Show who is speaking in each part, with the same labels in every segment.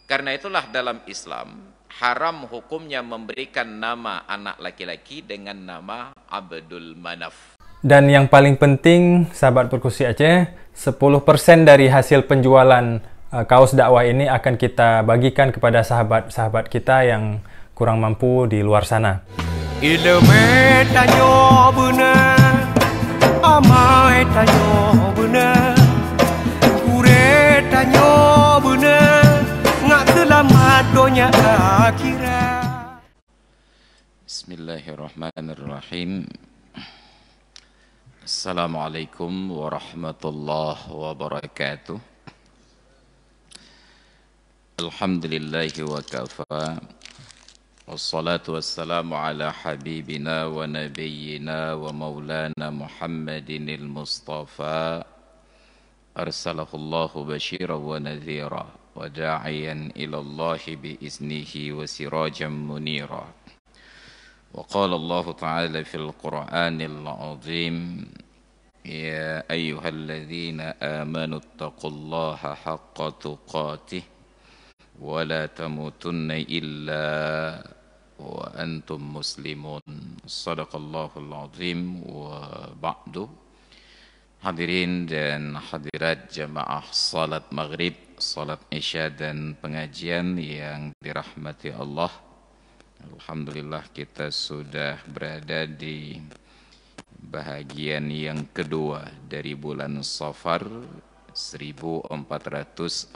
Speaker 1: Karena itulah dalam Islam haram hukumnya memberikan nama anak laki-laki dengan nama Abdul Manaf.
Speaker 2: Dan yang paling penting, sahabat Perkusi Aceh, 10% dari hasil penjualan kaos dakwah ini akan kita bagikan kepada sahabat-sahabat kita yang kurang mampu di luar sana.
Speaker 3: Ilmu tanyo benar, amai tanyo benar, kure tanyo benar, ngak selamat dunia akhirat.
Speaker 1: Bismillahirrahmanirrahim. Assalamualaikum warahmatullahi wabarakatuh. Alhamdulillahi wa kafa. Wassalatu wassalamu ala habibina wa nabiyyina wa maulana Muhammadinil Mustafa. Arsalahullahu basyiran wa nadhira wa da'iyan ilallahi biiznihi wa sirajan munira. وقال الله تعالى في القرآن العظيم يا أيها الذين آمنوا اتقوا الله حق تقاته ولا تموتن إلا وأنتم مسلمون صدق الله العظيم. وبعد hadirin dan hadirat jamaah salat maghrib, salat isya dan pengajian yang dirahmati Allah. Alhamdulillah kita sudah berada di bahagian yang kedua dari bulan Safar 1445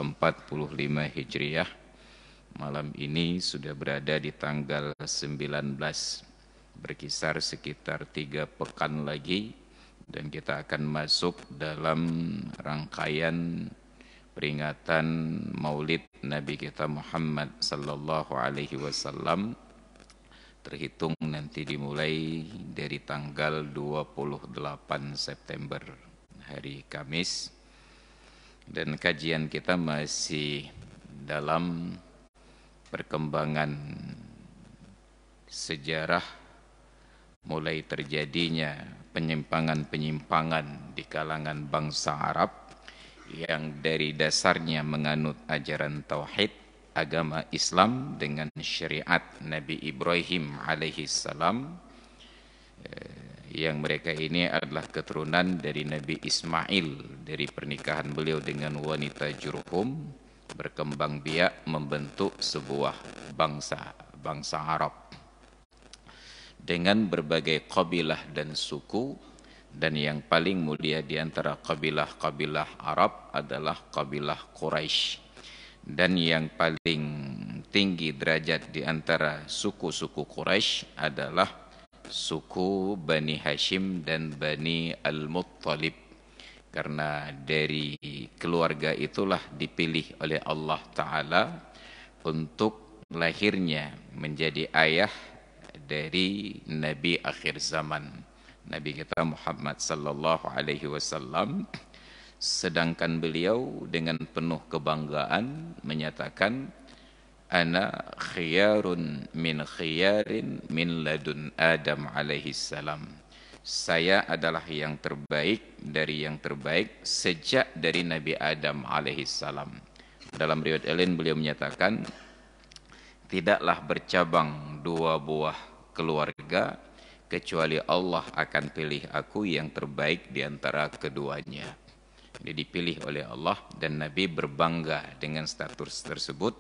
Speaker 1: Hijriah. Malam ini sudah berada di tanggal 19, berkisar sekitar 3 pekan lagi, dan kita akan masuk dalam rangkaian peringatan Maulid Nabi kita Muhammad sallallahu alaihi wasallam, terhitung nanti dimulai dari tanggal 28 September, hari Kamis. Dan kajian kita masih dalam perkembangan sejarah mulai terjadinya penyimpangan-penyimpangan di kalangan bangsa Arab yang dari dasarnya menganut ajaran tauhid agama Islam dengan syariat Nabi Ibrahim alaihi salam, yang mereka ini adalah keturunan dari Nabi Ismail dari pernikahan beliau dengan wanita Jurhum, berkembang biak membentuk sebuah bangsa Arab dengan berbagai kabilah dan suku, dan yang paling mulia di antara kabilah-kabilah Arab adalah kabilah Quraisy. Dan yang paling tinggi derajat di antara suku-suku Quraisy adalah suku Bani Hashim dan Bani Al-Muttalib, karena dari keluarga itulah dipilih oleh Allah Ta'ala untuk lahirnya menjadi ayah dari Nabi akhir zaman, Nabi kita Muhammad sallallahu alaihi wasallam. Sedangkan beliau dengan penuh kebanggaan menyatakan, ana khiyarun min khiyarin min ladun Adam alaihi salam. Saya adalah yang terbaik dari yang terbaik sejak dari Nabi Adam alaihi salam. Dalam riwayat lain beliau menyatakan, tidaklah bercabang 2 buah keluarga kecuali Allah akan pilih aku yang terbaik di antara keduanya. Dia dipilih oleh Allah, dan Nabi berbangga dengan status tersebut,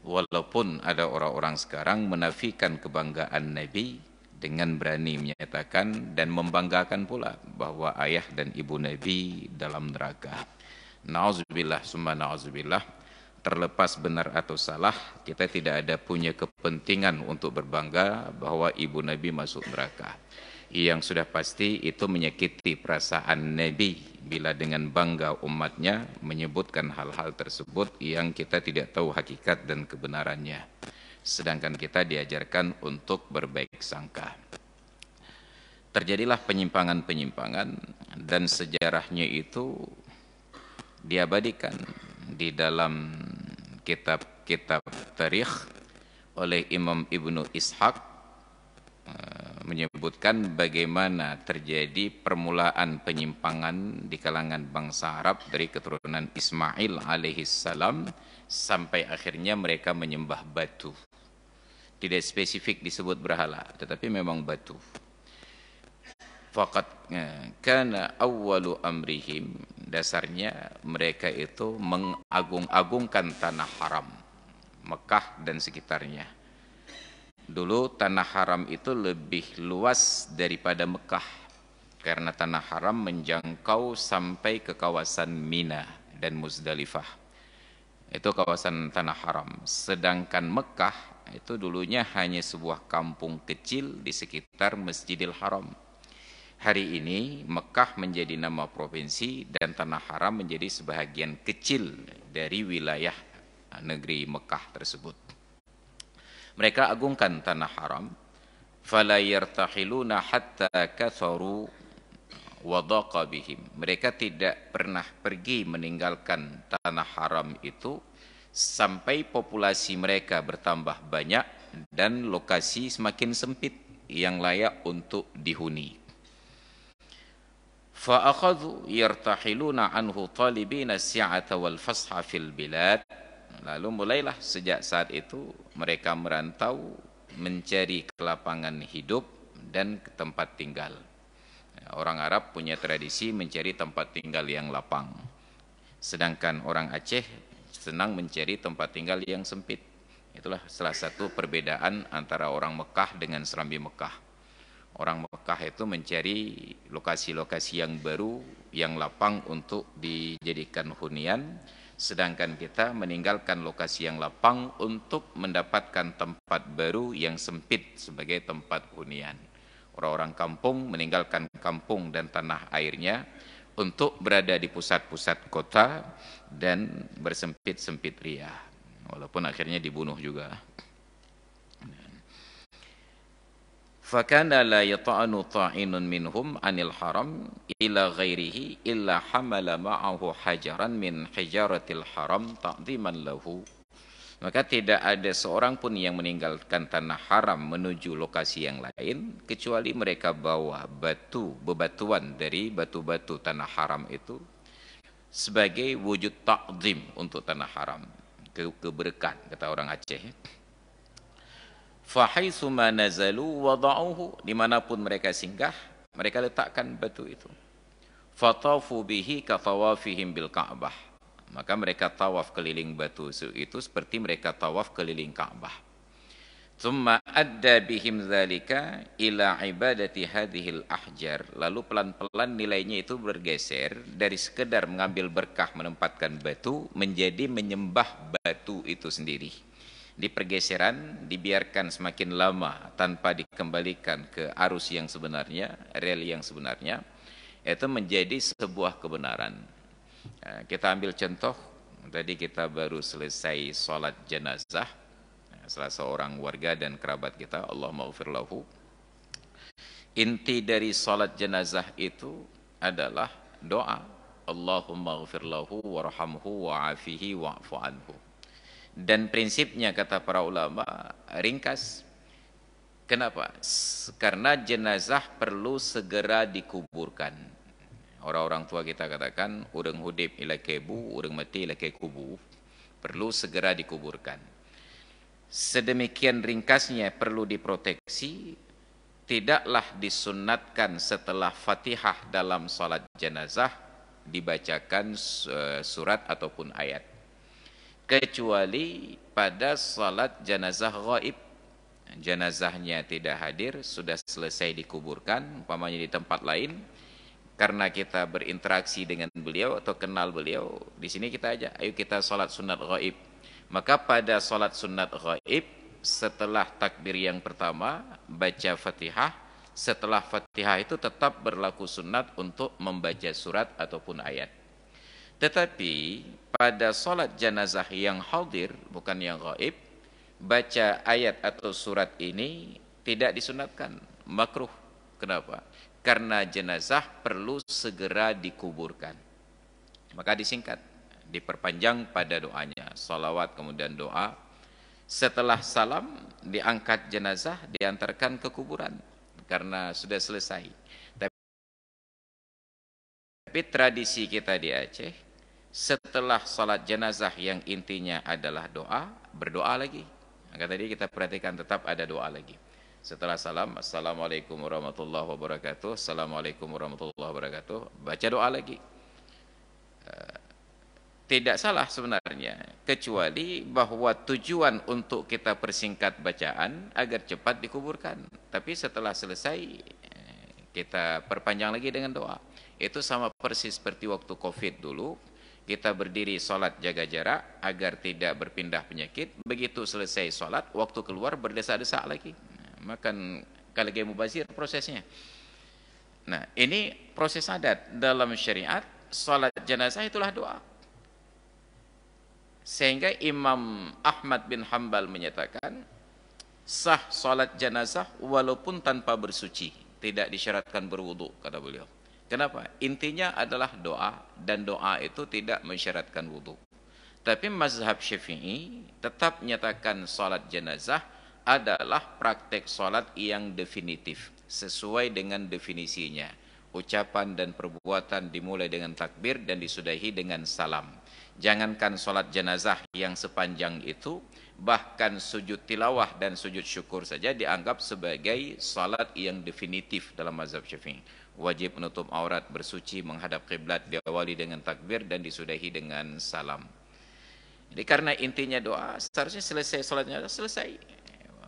Speaker 1: walaupun ada orang-orang sekarang menafikan kebanggaan Nabi dengan berani menyatakan dan membanggakan pula bahwa ayah dan ibu Nabi dalam neraka. Na'udzubillah summa na'udzubillah. Terlepas benar atau salah, kita tidak ada punya kepentingan untuk berbangga bahwa ibu Nabi masuk neraka. Yang sudah pasti itu menyakiti perasaan Nabi bila dengan bangga umatnya menyebutkan hal-hal tersebut yang kita tidak tahu hakikat dan kebenarannya, sedangkan kita diajarkan untuk berbaik sangka. Terjadilah penyimpangan-penyimpangan, dan sejarahnya itu diabadikan di dalam kitab-kitab tarikh oleh Imam Ibnu Ishaq menyebutkan bagaimana terjadi permulaan penyimpangan di kalangan bangsa Arab dari keturunan Ismail alaihissalam sampai akhirnya mereka menyembah batu. Tidak spesifik disebut berhala, tetapi memang batu. Faqad kana awwalu amrihim, dasarnya mereka itu mengagung-agungkan tanah haram Mekah dan sekitarnya. Dulu tanah haram itu lebih luas daripada Mekah karena tanah haram menjangkau sampai ke kawasan Mina dan Muzdalifah. Itu kawasan tanah haram. Sedangkan Mekah itu dulunya hanya sebuah kampung kecil di sekitar Masjidil Haram. Hari ini Mekah menjadi nama provinsi dan tanah haram menjadi sebahagian kecil dari wilayah negeri Mekah tersebut. Mereka agungkan tanah haram, fala yartahiluna hatta katharu wa dhaqa bihim. Mereka tidak pernah pergi meninggalkan tanah haram itu sampai populasi mereka bertambah banyak dan lokasi semakin sempit yang layak untuk dihuni. Fa akhadhu yartahiluna anhu talibina as-si'ata wal fasha fil bilad. Lalu mulailah sejak saat itu mereka merantau mencari kelapangan hidup dan tempat tinggal. Orang Arab punya tradisi mencari tempat tinggal yang lapang. Sedangkan orang Aceh senang mencari tempat tinggal yang sempit. Itulah salah satu perbedaan antara orang Mekah dengan Serambi Mekah. Orang Mekah itu mencari lokasi-lokasi yang baru, yang lapang untuk dijadikan hunian. Sedangkan kita meninggalkan lokasi yang lapang untuk mendapatkan tempat baru yang sempit sebagai tempat hunian. Orang-orang kampung meninggalkan kampung dan tanah airnya untuk berada di pusat-pusat kota dan bersempit-sempit ria. Walaupun akhirnya dibunuh juga. فَكَانَ لَا يَطَعَنُ طَاعِنٌ مِّنْهُمْ عَنِ الْحَرَمِ إِلَى غَيْرِهِ إِلَّا حَمَلَ مَعَهُ حَجَرًا مِّنْ حِجَارَةِ الْحَرَمِ تَعْظِيمًا لَهُ. Maka tidak ada seorang pun yang meninggalkan tanah haram menuju lokasi yang lain kecuali mereka bawa bebatuan dari batu-batu tanah haram itu sebagai wujud ta'zim untuk tanah haram, keberkahan kata orang Aceh. Fahaitsu ma nazalu wada'uhu, dimanapun mereka singgah mereka letakkan batu itu. Fatafu bihi ka tawafihim bil Ka'bah, maka mereka tawaf keliling batu itu seperti mereka tawaf keliling Ka'bah. Tsumma adda bihim dzalika ila ibadati hadhil ahjar, lalu pelan-pelan nilainya itu bergeser dari sekedar mengambil berkah menempatkan batu menjadi menyembah batu itu sendiri. Di pergeseran dibiarkan semakin lama tanpa dikembalikan ke arus yang sebenarnya, rel yang sebenarnya, itu menjadi sebuah kebenaran. Kita ambil contoh, tadi kita baru selesai sholat jenazah salah seorang warga dan kerabat kita, Allahumma ghfir lahu. Inti dari sholat jenazah itu adalah doa, Allahumma ghfir lahu warhamhu wa'afihi wa'fu anhu. Dan prinsipnya kata para ulama ringkas. Kenapa? Karena jenazah perlu segera dikuburkan. Orang-orang tua kita katakan urang hudip ila kebu, urang mati ila kubu. Perlu segera dikuburkan. Sedemikian ringkasnya perlu diproteksi. Tidaklah disunatkan setelah Fatihah dalam salat jenazah dibacakan surat ataupun ayat. Kecuali pada salat jenazah ghaib, jenazahnya tidak hadir, sudah selesai dikuburkan, umpamanya di tempat lain, karena kita berinteraksi dengan beliau atau kenal beliau, di sini kita ajak, ayo kita salat sunat ghaib. Maka pada salat sunat ghaib, setelah takbir yang pertama baca Fatihah, setelah Fatihah itu tetap berlaku sunat untuk membaca surat ataupun ayat. Tetapi pada salat jenazah yang hadir, bukan yang gaib, baca ayat atau surat ini tidak disunatkan, makruh. Kenapa? Karena jenazah perlu segera dikuburkan. Maka disingkat, diperpanjang pada doanya, salawat kemudian doa. Setelah salam, diangkat jenazah, diantarkan ke kuburan. karena sudah selesai. Tapi tradisi kita di Aceh, setelah salat jenazah yang intinya adalah doa, berdoa lagi. Maka tadi kita perhatikan tetap ada doa lagi. Setelah salam, Assalamualaikum warahmatullahi wabarakatuh, Assalamualaikum warahmatullahi wabarakatuh, baca doa lagi. Tidak salah sebenarnya, kecuali bahwa tujuan untuk kita persingkat bacaan agar cepat dikuburkan. Tapi setelah selesai, kita perpanjang lagi dengan doa. Itu sama persis seperti waktu COVID dulu, kita berdiri sholat jaga jarak agar tidak berpindah penyakit. Begitu selesai sholat, waktu keluar berdesak-desak lagi. Makan kalagi mubazir prosesnya. Nah, ini proses adat dalam syariat. Sholat jenazah itulah doa. Sehingga Imam Ahmad bin Hanbal menyatakan sah sholat jenazah walaupun tanpa bersuci, tidak disyaratkan berwudu, kata beliau. Kenapa? Intinya adalah doa, dan doa itu tidak mensyaratkan wudu. Tapi mazhab Syafi'i tetap menyatakan sholat jenazah adalah praktek sholat yang definitif, sesuai dengan definisinya. Ucapan dan perbuatan dimulai dengan takbir dan disudahi dengan salam. Jangankan sholat jenazah yang sepanjang itu, bahkan sujud tilawah dan sujud syukur saja dianggap sebagai sholat yang definitif dalam mazhab Syafi'i. Wajib menutup aurat, bersuci, menghadap kiblat, diawali dengan takbir dan disudahi dengan salam. Jadi karena intinya doa, seharusnya selesai sholatnya, selesai,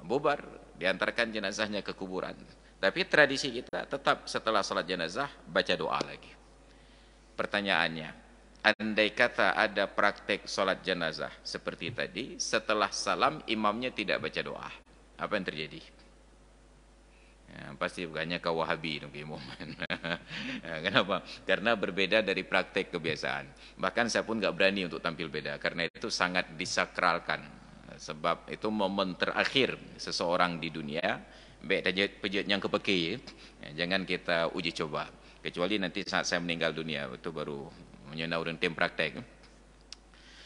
Speaker 1: bubar, diantarkan jenazahnya ke kuburan. Tapi tradisi kita tetap setelah sholat jenazah baca doa lagi. Pertanyaannya, andai kata ada praktek sholat jenazah seperti tadi, setelah salam imamnya tidak baca doa, apa yang terjadi? Ya, pasti bukannya kau Wahabi dong, kenapa? Karena berbeda dari praktek kebiasaan. Bahkan saya pun nggak berani untuk tampil beda, karena itu sangat disakralkan. Sebab itu momen terakhir seseorang di dunia. Baik pejat yang kepeki, ya, jangan kita uji coba. Kecuali nanti saat saya meninggal dunia, itu baru menyenau dengan tim praktek.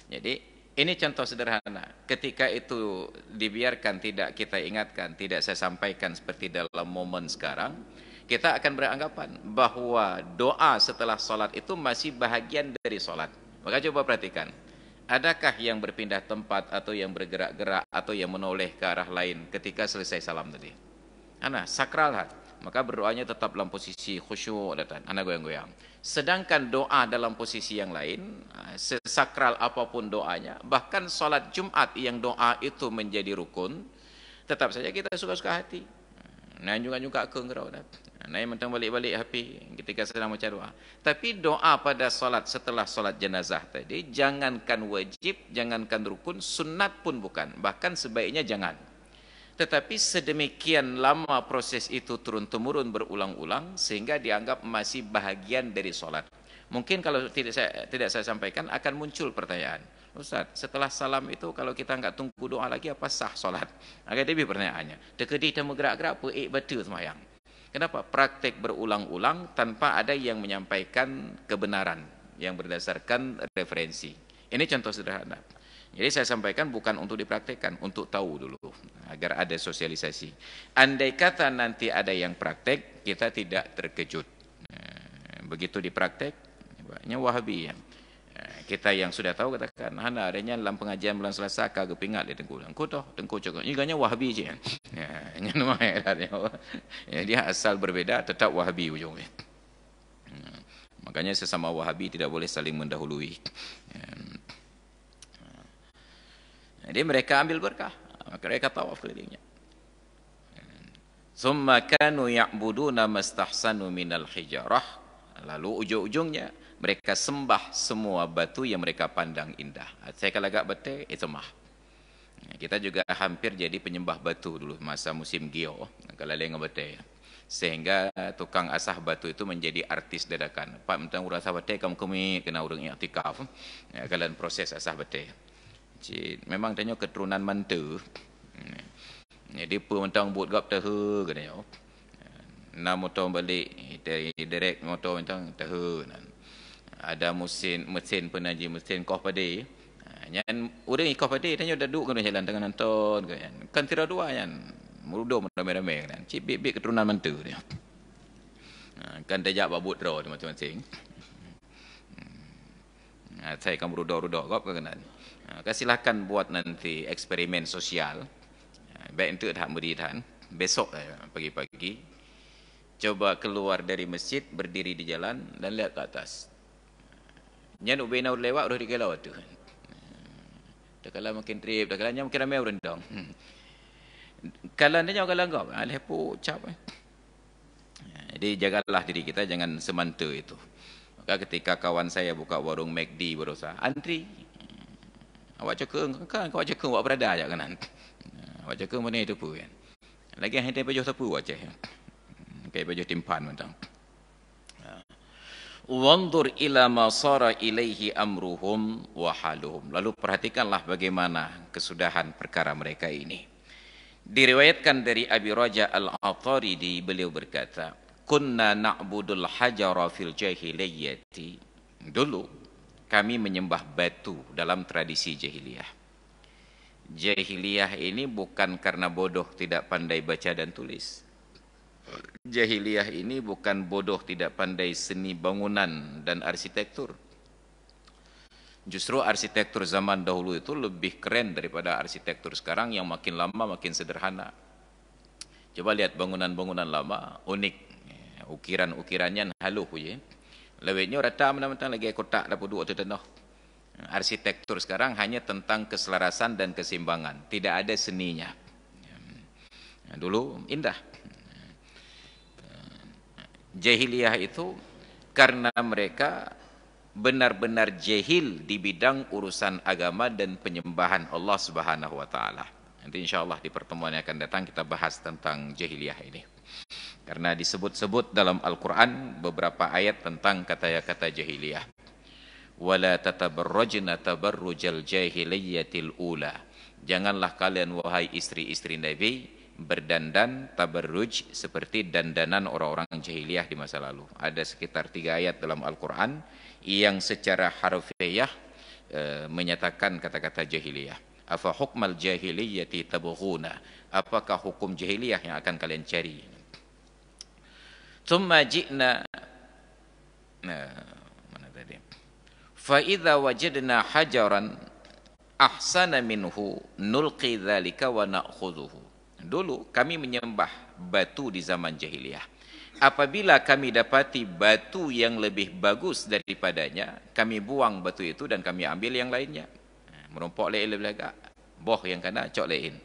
Speaker 1: Jadi ini contoh sederhana. Ketika itu dibiarkan, tidak kita ingatkan, tidak saya sampaikan seperti dalam momen sekarang, kita akan beranggapan bahwa doa setelah sholat itu masih bahagian dari sholat. Maka coba perhatikan, adakah yang berpindah tempat atau yang bergerak-gerak atau yang menoleh ke arah lain ketika selesai salam tadi? Sakral hat. Maka berdoanya tetap dalam posisi khusyuk, anak goyang-goyang. Sedangkan doa dalam posisi yang lain, sesakral apapun doanya, bahkan sholat Jumat yang doa itu menjadi rukun, tetap saja kita suka-suka hati. Nah juga ke ngerau, nah mentang balik-balik hati ketika sedang baca doa. Tapi doa pada sholat setelah sholat jenazah tadi, jangankan wajib, jangankan rukun, sunat pun bukan, bahkan sebaiknya jangan. Tetapi sedemikian lama proses itu turun-temurun berulang-ulang sehingga dianggap masih bahagian dari sholat. Mungkin kalau tidak saya sampaikan akan muncul pertanyaan, Ustaz, setelah salam itu kalau kita enggak tunggu doa lagi apa sah sholat? Agak lebih pertanyaannya. Dekedi dan bergerak-gerak apa betul semayang. Kenapa? Praktek berulang-ulang tanpa ada yang menyampaikan kebenaran yang berdasarkan referensi. Ini contoh sederhana. Jadi saya sampaikan bukan untuk dipraktekkan, untuk tahu dulu, agar ada sosialisasi. Andai kata nanti ada yang praktek, kita tidak terkejut. Begitu dipraktek, banyak Wahabi ya. Kita yang sudah tahu katakan, hana adanya dalam pengajian bulan Selasa kagak pingat dia tengku toh, tengku cakap. Ini Wahabi je. Ya, dia asal berbeda, tetap Wahabi ujungnya. Makanya sesama Wahabi tidak boleh saling mendahului. Jadi mereka ambil berkah, mereka tawaf kelilingnya. Summa kanu ya'buduna mastahsanu minal hijarah. Lalu ujung-ujungnya mereka sembah semua batu yang mereka pandang indah. Saya kalau agak betul itu mah. Kita juga hampir jadi penyembah batu dulu masa musim gio, kalau leng betul. Sehingga tukang asah batu itu menjadi artis dadakan. Pak mentang urang asah betul kamu kena urang i'tikaf. Ya, kalian proses asah betul. Memang tanya keturunan mantu. Jadi pun mentang buat gap tahu katanya. Nak motor balik dari direct motor mentang tahu. Ada mesin penaji mesin koh padi. Yang urang koh padi tanya duduk kena jalan dengan nonton kan. Kan tira dua kan. Merudo ramai-ramai kan. Cik bib keturunan mentu dia. Kan dejak babut draw macam-macam. Saya akan merudo-rudo kau kenal. Silakan buat nanti eksperimen sosial. Baik untuk tak beri tahan. Besok pagi-pagi coba keluar dari masjid, berdiri di jalan dan lihat ke atas. Nyan ubena lewat udah dikelau tu. Dah kala makin trip, dah kala makin ramai rendang. Kalau dia jangan kau, lepo cap. Jadi jagalah diri kita jangan semanta itu. Maka ketika kawan saya buka warung McD berusaha, antri. Awak cakap kan awak cakap awak berada aja kanan. Awak cakap mana itu pun kan. Lagi yang baju sapu aja. Kayak baju timpan mentang. Wanzur ila ma sara ilaihi amruhum wa haluhum. Lalu perhatikanlah bagaimana kesudahan perkara mereka ini. Diriwayatkan dari Abi Raja Al-Ataridi, beliau berkata, "Kunna na'budul hajara fil jahiliyyati." Dulu kami menyembah batu dalam tradisi jahiliyah. Jahiliyah ini bukan karena bodoh tidak pandai baca dan tulis. Jahiliyah ini bukan bodoh tidak pandai seni bangunan dan arsitektur. Justru arsitektur zaman dahulu itu lebih keren daripada arsitektur sekarang yang makin lama makin sederhana. Coba lihat bangunan-bangunan lama, unik. Ukiran-ukirannya haluh je. Lewetnya rata mentang-mentang lagi kotak dapat dua tu tanah. Arsitektur sekarang hanya tentang keselarasan dan keseimbangan, tidak ada seninya. Dulu indah. Jahiliyah itu karena mereka benar-benar jahil di bidang urusan agama dan penyembahan Allah Subhanahu wa taala. Nanti insyaallah di pertemuan yang akan datang kita bahas tentang jahiliyah ini. Karena disebut-sebut dalam Al-Qur'an beberapa ayat tentang kata-kata jahiliyah. Wala tatabarrajna tabarrujal jahiliyatil ula. Janganlah kalian wahai istri-istri Nabi berdandan tabarruj seperti dandanan orang-orang jahiliyah di masa lalu. Ada sekitar 3 ayat dalam Al-Quran yang secara harfiah menyatakan kata-kata jahiliyah. Afa hukmal jahiliyati tabghuna. Apakah hukum jahiliyah yang akan kalian cari? Tsumma ji'na mana tadi? Fa idza wajadna hajaran ahsana minhu nulqi dzalika wa na'khudhuhu. Dulu kami menyembah batu di zaman jahiliyah. Apabila kami dapati batu yang lebih bagus daripadanya, kami buang batu itu dan kami ambil yang lainnya. Merompok lain belaka, boh yang kena cok lain.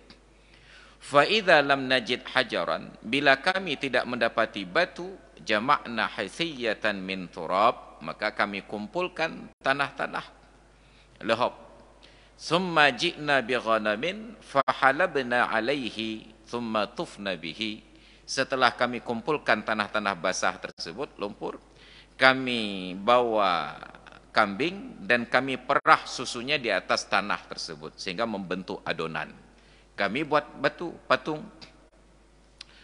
Speaker 1: Fa idza lam najid hajaran, bila kami tidak mendapati batu, jama'na hasiyatan min turab, maka kami kumpulkan tanah-tanah lehop. Summa ji'na bi ghanamin fahalabna alaihi thumma tufna bihi. Setelah kami kumpulkan tanah-tanah basah tersebut, lumpur, kami bawa kambing dan kami perah susunya di atas tanah tersebut sehingga membentuk adonan. Kami buat batu patung.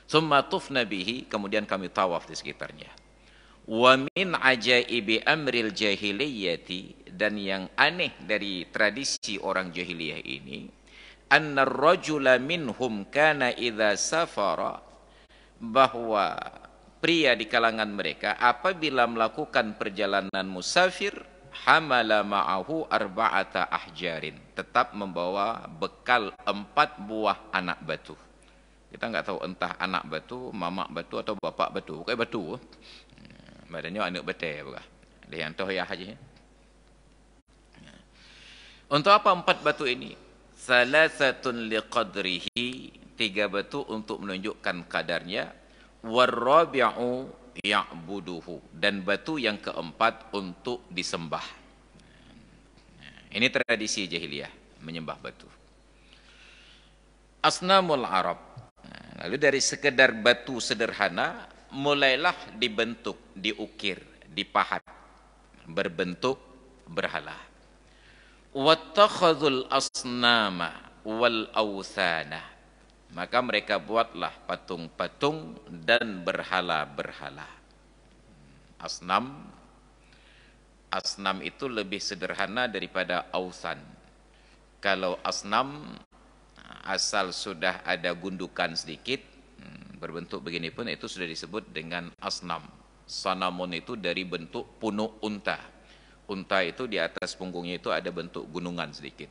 Speaker 1: Summa tufna bihi, kemudian kami tawaf di sekitarnya. Wa min ajaibi amril jahiliyati, dan yang aneh dari tradisi orang jahiliyah ini, anna ar-rajula minhum kana idza safara, bahwa pria di kalangan mereka apabila melakukan perjalanan musafir, hamala ma'ahu arba'ata ahjarin, tetap membawa bekal 4 buah anak batu. Kita enggak tahu entah anak batu, mamak batu atau bapak batu. Bukan batu. Badannya anak betai bukan. Dia yang tahu ya haji. Untuk apa 4 batu ini? Salasatun liqadrihi, 3 batu untuk menunjukkan kadarnya. Warrabi'u ya'buduhu, dan batu yang keempat untuk disembah. Ini tradisi jahiliyah, menyembah batu. Asnamul Arab. Lalu dari sekedar batu sederhana, mulailah dibentuk, diukir, dipahat, berbentuk berhala. Wattakhadhul asnama wal awthana, maka mereka buatlah patung-patung dan berhala-berhala. Asnam itu lebih sederhana daripada awthan. Kalau asnam asal sudah ada gundukan sedikit berbentuk begini pun itu sudah disebut dengan asnam. Sanamun itu dari bentuk punuk unta. Unta itu di atas punggungnya itu ada bentuk gunungan sedikit.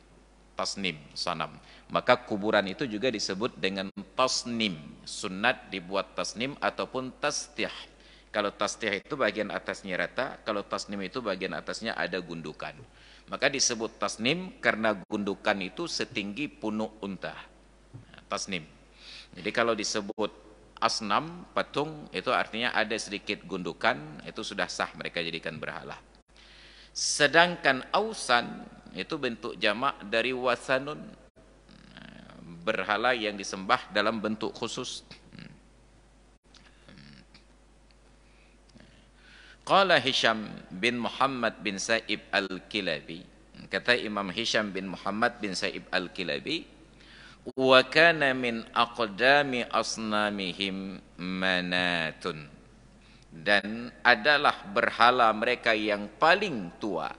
Speaker 1: Tasnim, sanam. Maka kuburan itu juga disebut dengan tasnim. Sunat dibuat tasnim ataupun tastih. Kalau tastih itu bagian atasnya rata, kalau tasnim itu bagian atasnya ada gundukan. Maka disebut tasnim karena gundukan itu setinggi punuk unta. Tasnim. Jadi kalau disebut asnam, patung, itu artinya ada sedikit gundukan, itu sudah sah mereka jadikan berhala. Sedangkan ausan, itu bentuk jamak dari wasanun, berhala yang disembah dalam bentuk khusus. Qala Hisham bin Muhammad bin Sa'ib al-Kilabi, kata Imam Hisham bin Muhammad bin Sa'ib al-Kilabi, wa kana min aqdami asnamihim manatun, dan adalah berhala mereka yang paling tua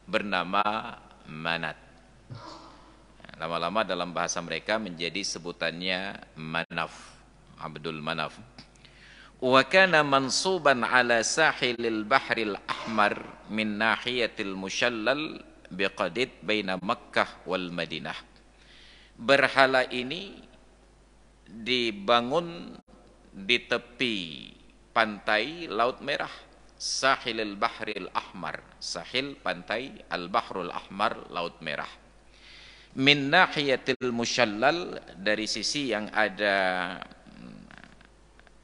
Speaker 1: bernama Manat. Lama-lama dalam bahasa mereka menjadi sebutannya Manaf, Abdul Manaf. Wa kana mansuban ala sahilil bahril ahmar min nahiyatil mushallal biqadid baina Makkah wal Madinah. Berhala ini dibangun di tepi pantai Laut Merah, Sahilil Bahril Ahmar, sahil pantai Al-Bahrul Ahmar, Laut Merah. Min nahiyatil mushallal, dari sisi yang ada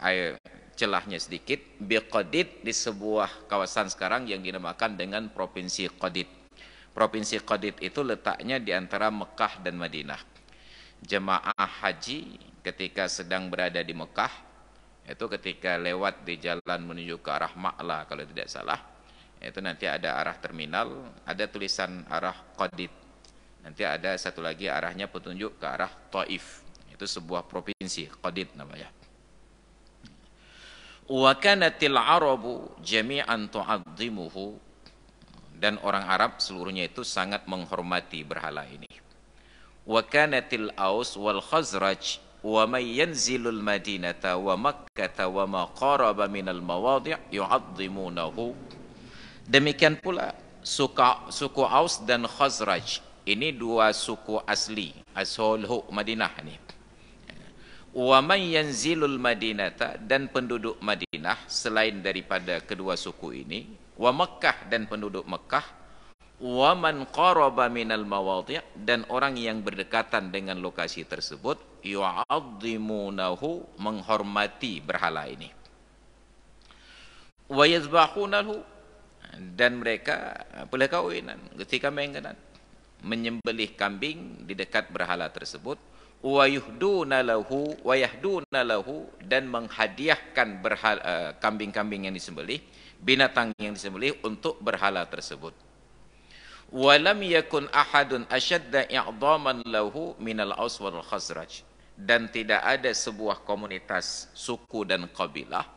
Speaker 1: air celahnya sedikit, biqadid, di sebuah kawasan sekarang yang dinamakan dengan Provinsi Qadid. Provinsi Qadid itu letaknya di antara Mekah dan Madinah. Jemaah haji ketika sedang berada di Mekah, itu ketika lewat di jalan menuju ke arah Ma'la kalau tidak salah, itu nanti ada arah terminal, ada tulisan arah Qadid. Nanti ada satu lagi arahnya petunjuk ke arah Taif. Itu sebuah provinsi, Qadid namanya. Wa kanatil arabu jami'an tu'azzimuhu, dan orang Arab seluruhnya itu sangat menghormati berhala ini. Wa kanatil Aus wal Khazraj wa may yanzilul Madinata wa Makkah wa ma qaraba minal mawadhi' yu'azzimunahu. Demikian pula suku Aus dan Khazraj, ini dua suku asli asholhu Madinah ini. Wa may yanzilul Madinata, dan penduduk Madinah selain daripada kedua suku ini, wa Makkah, dan penduduk Makkah, wa man qaraba minal mawadhi', dan orang yang berdekatan dengan lokasi tersebut, yu'azzimunahu, menghormati berhala ini. Wa yazbahunahu, dan mereka boleh kawinan ketika mengenan, menyembelih kambing di dekat berhala tersebut. Wa yuhduna lahu wa yahduna lahu, dan menghadiahkan kambing-kambing yang disembelih, binatang yang disembelih untuk berhala tersebut. Walam yakun ahadun asyadda i'dhaman lahu minal Aus wal Khazraj, dan tidak ada sebuah komunitas suku dan kabilah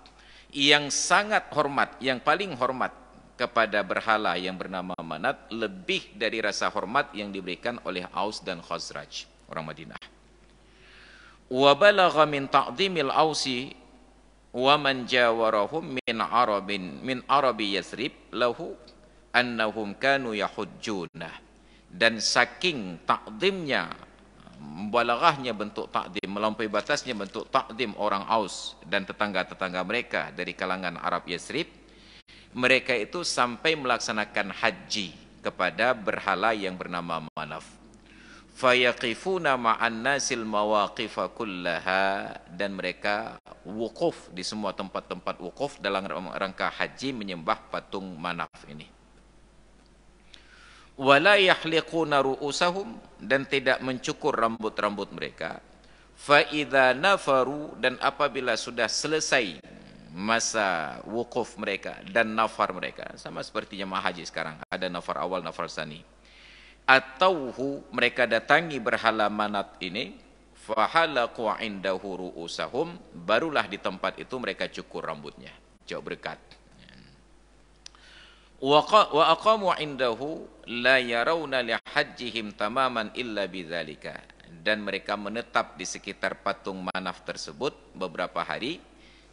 Speaker 1: yang sangat hormat, yang paling hormat kepada berhala yang bernama Manat, lebih dari rasa hormat yang diberikan oleh Aus dan Khazraj, orang Madinah. Wa balagha min ta'dhimil Ausi wa man jawarahum min arabi Yathrib lahu annahum kanu yahujjuna, dan saking takdimnya, mubalaghahnya bentuk takdim, melampaui batasnya bentuk takdim orang Aus dan tetangga-tetangga mereka dari kalangan Arab Yathrib, mereka itu sampai melaksanakan haji kepada berhala yang bernama Manaf. Fayaqifuna ma'an nasil mawaqifa kullaha, dan mereka wukuf di semua tempat-tempat wukuf dalam rangka haji menyembah patung Manaf ini. Wala yahliquna ru'usahum, dan tidak mencukur rambut-rambut mereka. Fa idza nafaru, dan apabila sudah selesai masa wukuf mereka dan nafar mereka, sama seperti jemaah haji sekarang, ada nafar awal, nafar tsani, atauhu, mereka datangi berhala Manat ini, fa halaqu indahu ru'usahum, barulah di tempat itu mereka cukur rambutnya, jauh berkat. Wa aqamu indahu la yarawna li hajjihim tamaman illa bidzalika, dan mereka menetap di sekitar patung Manaf tersebut beberapa hari,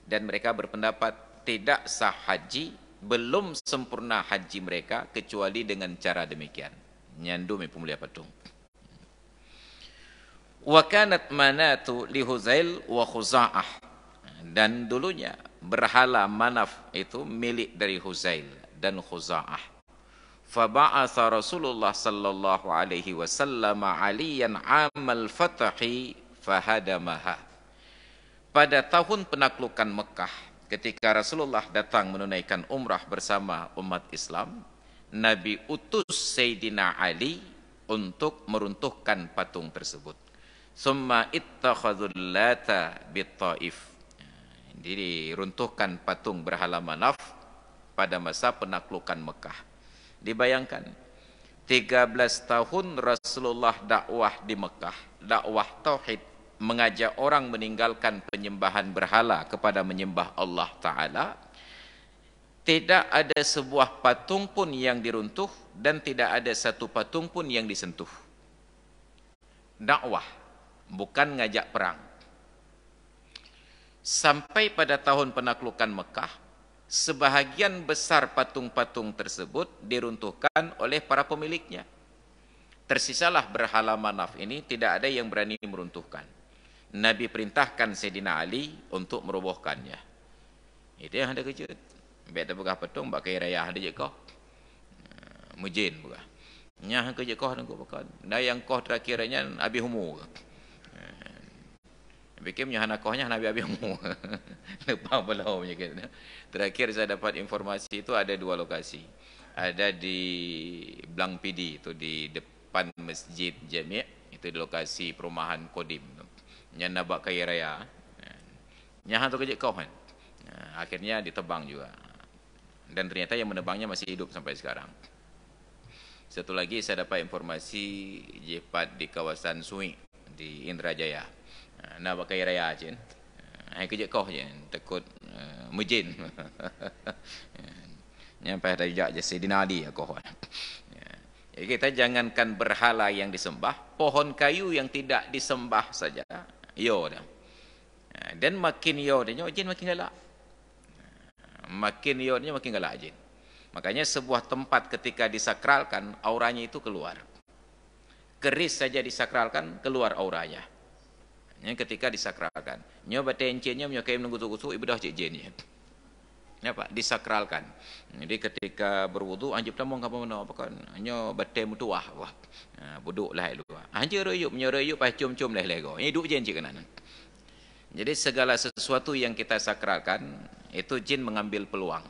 Speaker 1: dan mereka berpendapat tidak sah haji, belum sempurna haji mereka kecuali dengan cara demikian. Nyandu me pemulia patung. Wa kanat manatu li Huzail wa Khuza'ah. Dan dulunya berhala Manaf itu milik dari Huzail dan Khuza'ah. Faba'atha Rasulullah sallallahu alaihi wasallam aliyan amal fatahi fahadamaha. Pada tahun penaklukan Mekah, ketika Rasulullah datang menunaikan umrah bersama umat Islam, Nabi utus Sayyidina Ali untuk meruntuhkan patung tersebut. Summa ittakhadhul Lata bit-Taif. Jadi diruntuhkan patung berhala Manaf pada masa penaklukan Mekah. Dibayangkan 13 tahun Rasulullah dakwah di Mekah, dakwah tauhid, mengajak orang meninggalkan penyembahan berhala kepada menyembah Allah Ta'ala. Tidak ada sebuah patung pun yang diruntuh dan tidak ada satu patung pun yang disentuh. Dakwah, bukan ngajak perang. Sampai pada tahun penaklukan Mekah, sebahagian besar patung-patung tersebut diruntuhkan oleh para pemiliknya. Tersisalah berhala Manaf ini, tidak ada yang berani meruntuhkan. Nabi perintahkan Sayyidina Ali untuk merobohkannya. Itu yang ada kejut. Biar terbuka patung, pakai raya ada je kau. Mujin buka. Nyah kerja kau nak bukan. Dah yang kau terakhirnya Abi Humu. Bikinnya anak kohnya Nabi Abi Humu. Lepas belau punya kita. Terakhir saya dapat informasi itu ada 2 lokasi. Ada di Blang Pidi, itu di depan Masjid Jami', itu di lokasi perumahan Kodim. Yang nabak kaya raya. Nyahan tu kerja kau kan. Akhirnya ditebang juga. Dan ternyata yang menebangnya masih hidup sampai sekarang. Satu lagi saya dapat informasi jepat di kawasan Sui di Indrajaya. Nak pakai raya je. Ai kerja kau je, takut mujin. Nyampai dah jak je Sayyidina Ali kau. Jadi kita jangankan berhala yang disembah, pohon kayu yang tidak disembah saja. Yo dah. Dan makin yo dia jin makin galak. Makin yo dia makin galak jin. Makanya sebuah tempat ketika disakralkan, auranya itu keluar. Keris saja disakralkan, keluar auranya. Yang ketika disakralkan. Nyo batencenya menyokai menunggu-tunggu ibadah cik jin. Apa? Disakralkan. Jadi ketika berwudu anjib tamong apa mana apakan. Nyo batem mutuah. Wah. Buduklah itu. Anjir reyup menyoreyup pas cium-cium leh lego. Ini duk jin cik kanan. Jadi segala sesuatu yang kita sakralkan itu jin mengambil peluang.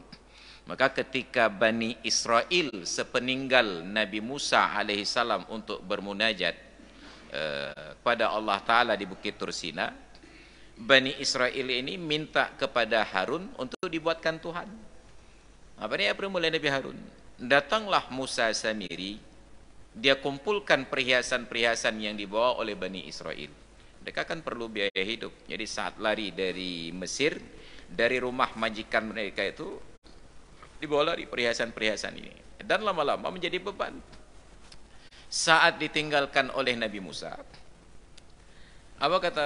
Speaker 1: Maka ketika Bani Israel sepeninggal Nabi Musa alaihissalam untuk bermunajat pada Allah Ta'ala di Bukit Tursina, Bani Israel ini minta kepada Harun untuk dibuatkan Tuhan. Apa ni apa mulai Nabi Harun? Datanglah Musa Samiri, dia kumpulkan perhiasan-perhiasan yang dibawa oleh Bani Israel. Mereka kan perlu biaya hidup. Jadi saat lari dari Mesir, dari rumah majikan mereka itu, dibawa lari perhiasan-perhiasan ini. Dan lama-lama menjadi beban. Saat ditinggalkan oleh Nabi Musa, apa kata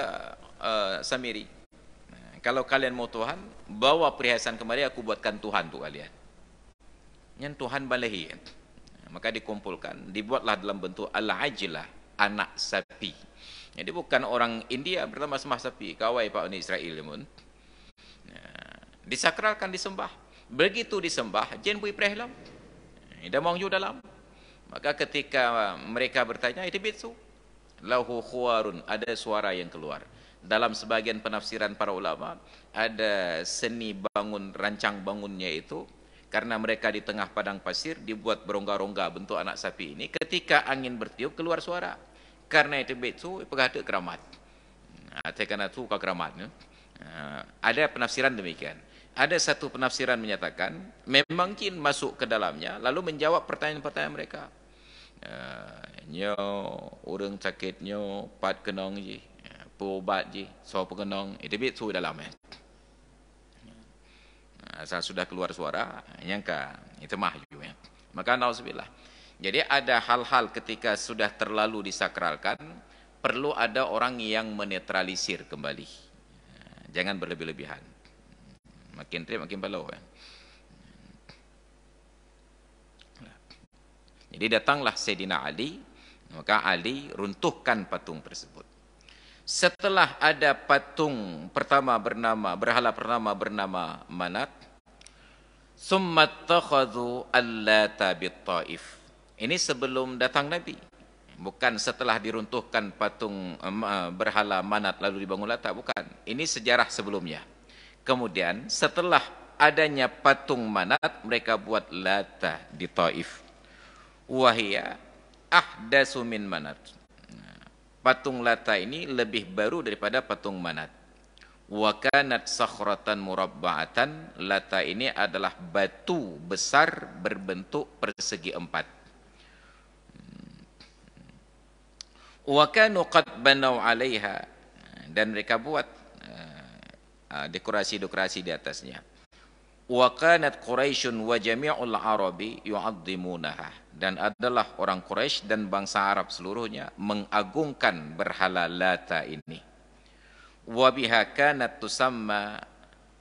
Speaker 1: Samiri? Kalau kalian mau Tuhan, bawa perhiasan kemari, aku buatkan Tuhan untuk kalian. Yang Tuhan balahi. Maka dikumpulkan, dibuatlah dalam bentuk al-ajlah, anak sapi. Jadi bukan orang India bernama semah sapi, kawai Pak Uni Israel pun. Disakralkan, disembah. Begitu disembah, jin bui prehlam. Dah mongju dalam. Maka ketika mereka bertanya, itu bitsu. Lahu khuwarun, ada suara yang keluar. Dalam sebagian penafsiran para ulama, ada seni bangun, rancang bangunnya itu, karena mereka di tengah padang pasir, dibuat berongga-rongga bentuk anak sapi ini. Ketika angin bertiup, keluar suara. Karena itu bitsu, pegada keramat. Karena itu keramat. Ada penafsiran demikian. Ada satu penafsiran menyatakan, memang jin masuk ke dalamnya, lalu menjawab pertanyaan-pertanyaan mereka. Nyo, orang sakit nyo, pat kenong je, perubat je, so pengenong, itu bitsu dalam. Asal sudah keluar suara, nyangka, itu mah juga. Maka nauzubillah. Jadi ada hal-hal ketika sudah terlalu disakralkan, perlu ada orang yang menetralisir kembali. Jangan berlebih-lebihan. Makin trip makin balau. Jadi datanglah Sayyidina Ali, maka Ali runtuhkan patung tersebut. Setelah ada patung berhala pertama bernama Manat, summa takhadhu Allata bit-Taif. Ini sebelum datang Nabi. Bukan setelah diruntuhkan patung berhala Manat lalu dibangun Lata, bukan. Ini sejarah sebelumnya. Kemudian setelah adanya patung Manat, mereka buat Lata di Taif. Wahia ahdatsu min Manat. Patung Lata ini lebih baru daripada patung Manat. Wa kanat sakhratan murabba'atan. Lata ini adalah batu besar berbentuk persegi empat. Wa kanu qad banau 'alaiha, dan mereka buat dekorasi-dekorasi di atasnya. Wa kanat Quraisyun wa jami'ul Arabi yu'azzimunaha, dan adalah orang Quraisy dan bangsa Arab seluruhnya mengagungkan berhala Lata ini. Wa biha kanat tusamma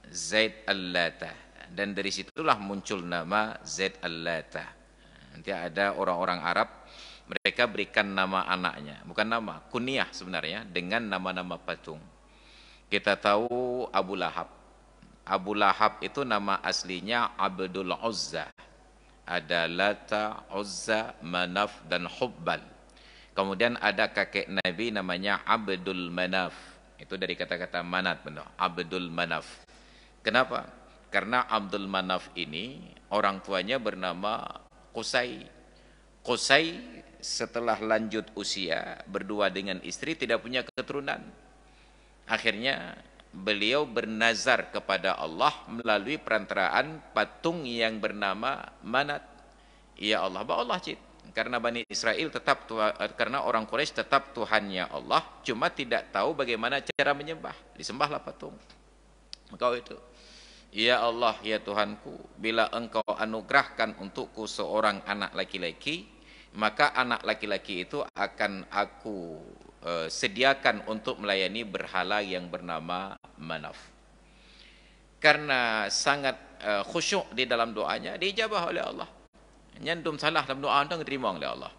Speaker 1: Zaid al-Lata, dan dari situlah muncul nama Zaid al-Lata. Nanti ada orang-orang Arab, mereka berikan nama anaknya, bukan nama, kunyah sebenarnya, dengan nama-nama patung. Kita tahu Abu Lahab. Abu Lahab itu nama aslinya Abdul Uzza. Ada Lata, Uzza, Manaf, dan Hubbal. Kemudian ada kakek Nabi namanya Abdul Manaf. Itu dari kata-kata Manat, benar. Abdul Manaf. Kenapa? Karena Abdul Manaf ini orang tuanya bernama Qusay. Qusay setelah lanjut usia berdua dengan istri tidak punya keturunan. Akhirnya beliau bernazar kepada Allah melalui perantaraan patung yang bernama Manat. Ya Allah, Allah cid. Karena Bani Israel karena orang Quraisy tetap Tuhannya Allah, cuma tidak tahu bagaimana cara menyembah. Disembahlah patung. Maka itu, ya Allah, ya Tuhanku, bila Engkau anugerahkan untukku seorang anak laki-laki, maka anak laki-laki itu akan aku sediakan untuk melayani berhala yang bernama Manaf. Karena sangat khusyuk di dalam doanya, diijabah oleh Allah. Nyandum salah dalam doa anda diterima oleh Allah.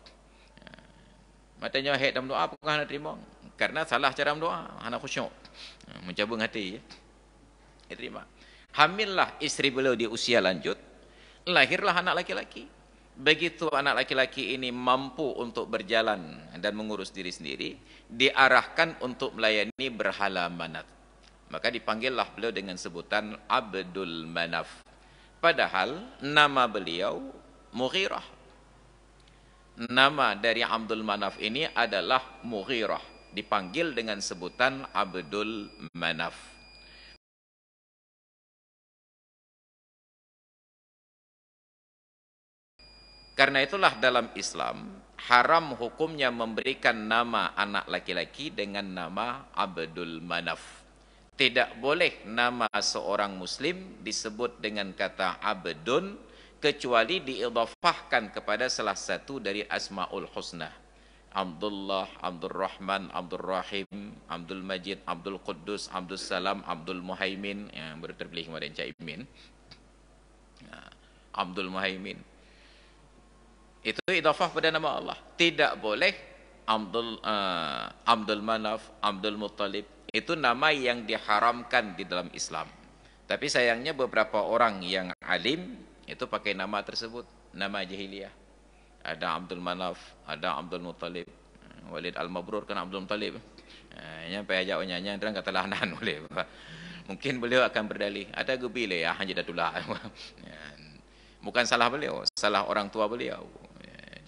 Speaker 1: Matanya hek dalam doa bukan hana terima, karena salah cara doa, hana khusyuk, mencabung hati, diterima. Hamillah istri beliau di usia lanjut, lahirlah anak laki-laki. Begitu anak laki-laki ini mampu untuk berjalan dan mengurus diri sendiri, diarahkan untuk melayani berhala Manat. Maka dipanggillah beliau dengan sebutan Abdul Manaf. Padahal nama beliau Mughirah. Nama dari Abdul Manaf ini adalah Mughirah. Dipanggil dengan sebutan Abdul Manaf. Karena itulah dalam Islam haram hukumnya memberikan nama anak laki-laki dengan nama Abdul Manaf. Tidak boleh nama seorang muslim disebut dengan kata Abdun kecuali diidhafahkan kepada salah satu dari Asmaul Husna. Abdullah, Abdul Rahman, Abdul Rahim, Abdul Majid, Abdul Quddus, Abdul Salam, Abdul Muhaimin, yang baru terpilih kemarin Caimin. Abdul Muhaimin. Itu idhafah pada nama Allah. Tidak boleh Abdul Manaf, Abdul Muttalib. Itu nama yang diharamkan di dalam Islam. Tapi sayangnya beberapa orang yang alim itu pakai nama tersebut, nama jahiliyah. Ada Abdul Manaf, ada Abdul Muttalib. Walid Al-Mabrur kan Abdul Muttalib. Nyampai ajak nyanyi dan kata lahanan boleh. Mungkin beliau akan berdalih, ada gebile ya Hajidatullah. Bukan salah beliau, salah orang tua beliau.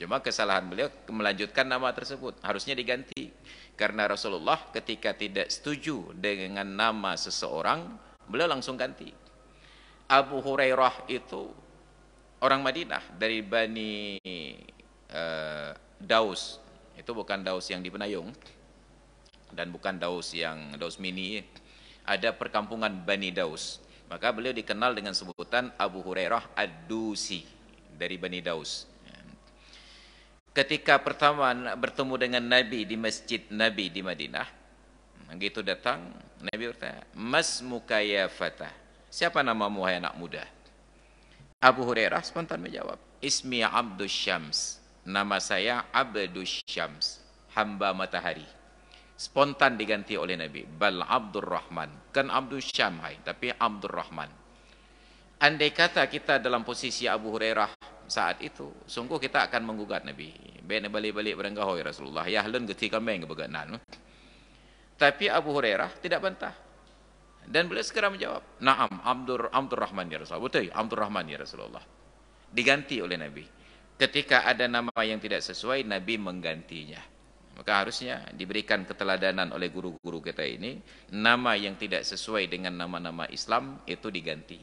Speaker 1: Cuma kesalahan beliau melanjutkan nama tersebut, harusnya diganti. Karena Rasulullah ketika tidak setuju dengan nama seseorang, beliau langsung ganti. Abu Hurairah itu orang Madinah dari Bani Daus. Itu bukan Daus yang di Penayung dan bukan Daus yang Daus Mini. Ada perkampungan Bani Daus. Maka beliau dikenal dengan sebutan Abu Hurairah Ad-Dusi dari Bani Daus. Ketika pertama bertemu dengan Nabi di masjid Nabi di Madinah, begitu datang, Nabi bertanya, "Mas muka ya fata?" Siapa namamu wahai anak muda? Abu Hurairah spontan menjawab, "Ismi Abdus Syams." Nama saya Abdus Syams, hamba matahari. Spontan diganti oleh Nabi, "Bal Abdurrahman." Kan Abdus Syam, tapi Abdurrahman. Andai kata kita dalam posisi Abu Hurairah saat itu, sungguh kita akan menggugat Nabi. Baik balik-balik berenggaho ya Rasulullah. Ya halun geti kami ngebeganan. Tapi Abu Hurairah tidak bantah. Dan beliau segera menjawab, "Naam, Abdurrahman ya Rasulullah." Betul, Abdurrahman ya Rasulullah. Diganti oleh Nabi. Ketika ada nama yang tidak sesuai, Nabi menggantinya. Maka harusnya diberikan keteladanan oleh guru-guru kita ini, nama yang tidak sesuai dengan nama-nama Islam itu diganti.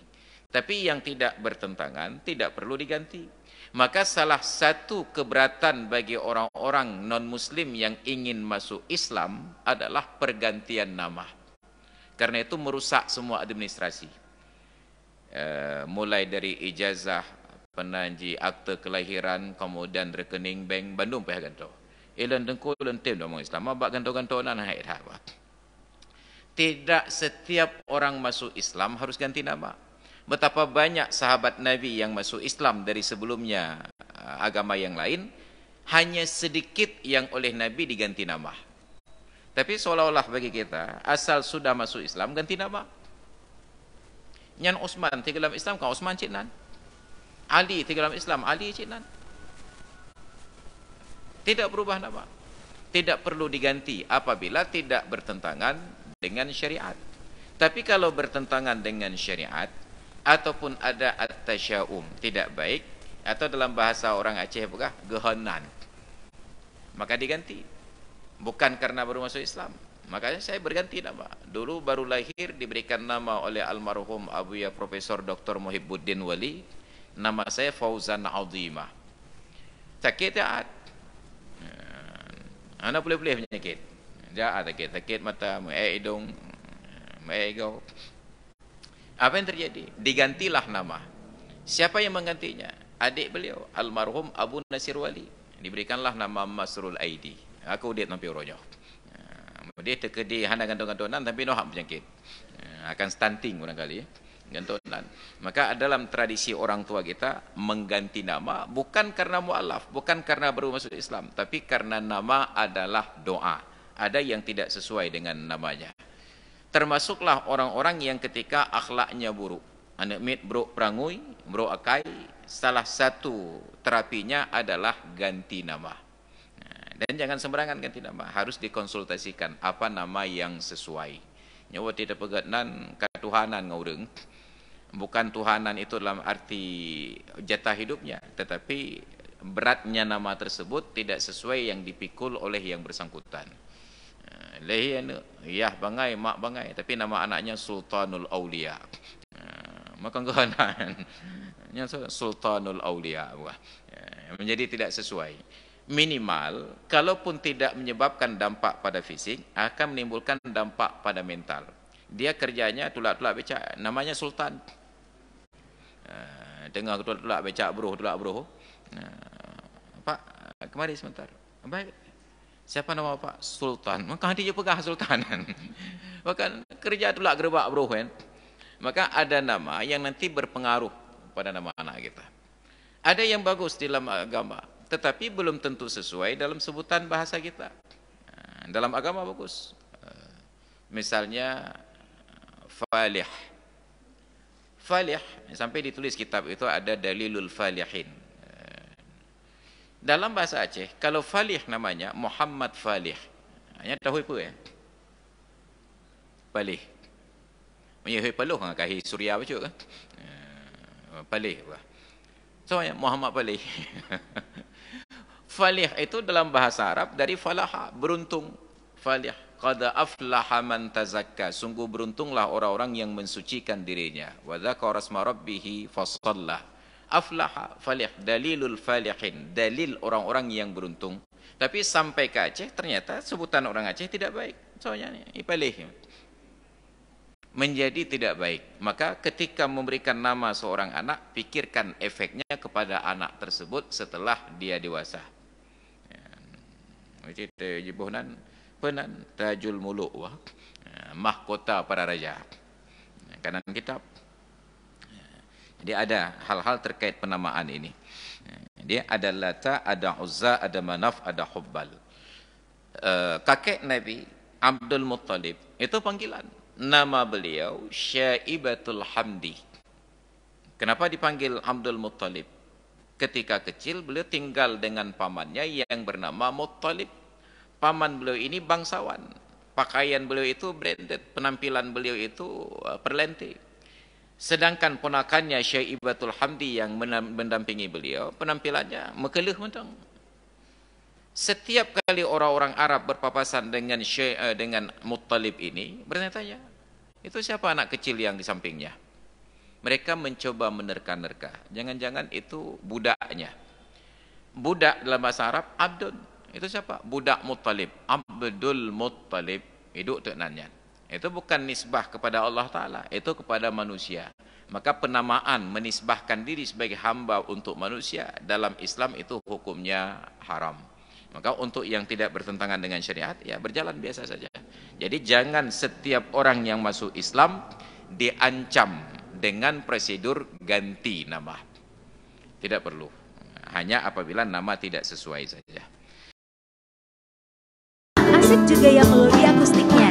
Speaker 1: Tapi yang tidak bertentangan tidak perlu diganti. Maka salah satu keberatan bagi orang-orang non-muslim yang ingin masuk Islam adalah pergantian nama. Karena itu merusak semua administrasi. Mulai dari ijazah, penanji, akte kelahiran, kemudian rekening bank, Bandung payah ganto. Ilan dengkul lentem dalam Islam, abak ganto-gantonan haid hawa. Tidak setiap orang masuk Islam harus ganti nama. Betapa banyak sahabat Nabi yang masuk Islam dari sebelumnya agama yang lain, hanya sedikit yang oleh Nabi diganti nama. Tapi seolah-olah bagi kita, asal sudah masuk Islam, ganti nama. Nyan Osman, dalam Islam, kau Osman Cik Nan. Ali, dalam Islam, Ali Cik Nan. Tidak berubah nama. Tidak perlu diganti apabila tidak bertentangan dengan syariat. Tapi kalau bertentangan dengan syariat, ataupun ada at-tasyaum, tidak baik, atau dalam bahasa orang Aceh bukan gehonan, maka diganti. Bukan karena baru masuk Islam. Makanya saya berganti nama. Dulu baru lahir diberikan nama oleh almarhum Abuya Profesor Dr. Muhibbuddin Wali. Nama saya Fauzan Azimah. Sakit ya? Anak boleh-boleh penyakit. Jahat sakit mata, hidung, ego. Apa yang terjadi? Digantilah nama. Siapa yang menggantinya? Adik beliau, almarhum Abu Nasir Wali. Diberikanlah nama Masrul Aidi. Aku dia nampi rojoh. Dia terkedi hana gantung-gantungan tapi nohak penyakit. Akan stunting barangkali. Gantungan. Maka dalam tradisi orang tua kita mengganti nama bukan karena mu'alaf, bukan karena baru masuk Islam, tapi karena nama adalah doa. Ada yang tidak sesuai dengan namanya. Termasuklah orang-orang yang ketika akhlaknya buruk. Anak mit bro perangui, bro akai, salah satu terapinya adalah ganti nama. Dan jangan sembarangan ganti nama, harus dikonsultasikan apa nama yang sesuai. Nyawa tidak pegatnan ketuhanan ngaureng. Bukan tuhanan itu dalam arti jatah hidupnya, tetapi beratnya nama tersebut tidak sesuai yang dipikul oleh yang bersangkutan. Lehian, yah bangai, mak bangai, tapi nama anaknya Sultanul Aulia. Maka kehanan Sultanul Aulia menjadi tidak sesuai. Minimal, kalaupun tidak menyebabkan dampak pada fisik, akan menimbulkan dampak pada mental. Dia kerjanya tulak-tulak becak, namanya Sultan. Dengar tulak-tulak becak bro. Pak, kemari sebentar. Baik. Siapa nama Pak? Sultan. Maka dia pegang Sultanan. Bahkan kerja tulak gerbak bro kan. Maka ada nama yang nanti berpengaruh pada nama anak kita. Ada yang bagus dalam agama, tetapi belum tentu sesuai dalam sebutan bahasa kita. Dalam agama bagus. Misalnya Falih. Falih, sampai ditulis kitab itu ada Dalilul Falihin. Dalam bahasa Aceh, kalau Falih namanya Muhammad Falih. Hanya tahu apa ya? Falih. Menyuhui peluh kahi Suria baca kan? Falih. So, Muhammad Falih. Falih itu dalam bahasa Arab dari falaha, beruntung. Falih. Qad aflaha man tazakka. Sungguh beruntunglah orang-orang yang mensucikan dirinya. Wa dzakara asma rabbih fasalla. Aflaha, falih, dalilul falihin, dalil orang-orang yang beruntung. Tapi sampai ke Aceh, ternyata sebutan orang Aceh tidak baik. Soalnya ipalih menjadi tidak baik. Maka ketika memberikan nama seorang anak, pikirkan efeknya kepada anak tersebut setelah dia dewasa. Cerita jibuhnan penan Tajul Muluk wah. Mahkota para raja. Kanan kitab. Jadi ada hal-hal terkait penamaan ini. Dia ada Lata, ada Uzza, ada Manaf, ada Hubbal. Kakek Nabi Abdul Muttalib itu panggilan. Nama beliau Syaibatul Hamdi. Kenapa dipanggil Abdul Muttalib? Ketika kecil beliau tinggal dengan pamannya yang bernama Muttalib. Paman beliau ini bangsawan. Pakaian beliau itu branded, penampilan beliau itu perlente. Sedangkan ponakannya Syaibatul Hamdi yang mendampingi beliau, penampilannya mekeleh mentang. Setiap kali orang-orang Arab berpapasan dengan Muttalib ini, bertanya-tanya, itu siapa anak kecil yang di sampingnya? Mereka mencoba menerka-nerka. Jangan-jangan itu budaknya. Budak dalam bahasa Arab, Abdun. Itu siapa? Budak Muttalib. Abdul Muttalib. Hidup tenannya. Itu bukan nisbah kepada Allah Ta'ala. Itu kepada manusia. Maka penamaan menisbahkan diri sebagai hamba untuk manusia dalam Islam itu hukumnya haram. Maka untuk yang tidak bertentangan dengan syariat, ya berjalan biasa saja. Jadi jangan setiap orang yang masuk Islam diancam dengan prosedur ganti nama. Tidak perlu. Hanya apabila nama tidak sesuai saja.
Speaker 4: Asik juga ya melodi akustiknya.